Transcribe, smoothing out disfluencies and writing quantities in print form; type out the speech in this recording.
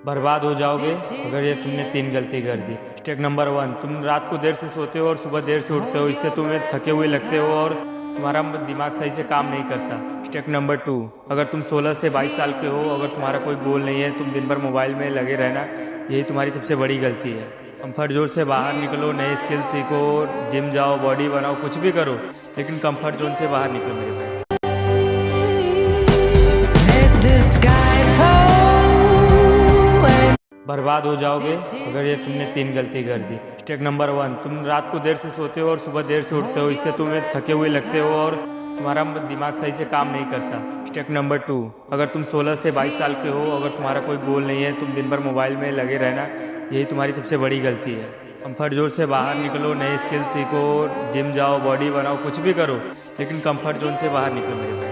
बर्बाद हो जाओगे अगर ये तुमने 3 गलती कर दी। स्टेप नंबर 1, तुम रात को देर से सोते हो और सुबह देर से उठते हो, इससे तुम्हें थके हुए लगते हो और तुम्हारा दिमाग सही से काम नहीं करता। स्टेप नंबर 2, अगर तुम 16 से 22 साल के हो, अगर तुम्हारा कोई गोल नहीं है, तुम दिन भर मोबाइल में लगे रहना, यही तुम्हारी सबसे बड़ी गलती है। कंफर्ट जोन से बाहर निकलो, नए स्किल सीखो, जिम जाओ, बॉडी बनाओ, कुछ भी करो, लेकिन कंफर्ट जोन से बाहर निकलो मेरे भाई। बर्बाद हो जाओगे अगर ये तुमने 3 गलती कर दी। स्टेप नंबर 1, तुम रात को देर से सोते हो और सुबह देर से उठते हो, इससे तुम्हें थके हुए लगते हो और तुम्हारा दिमाग सही से काम नहीं करता। स्टेप नंबर 2, अगर तुम 16 से 22 साल के हो, अगर तुम्हारा कोई गोल नहीं है, तुम दिन भर मोबाइल में लगे रहना, यही तुम्हारी सबसे बड़ी गलती है। कंफर्ट जोन से बाहर निकलो, नए स्किल सीखो, जिम जाओ, बॉडी बनाओ, कुछ भी करो, लेकिन कंफर्ट जोन से बाहर निकलो मेरे भाई।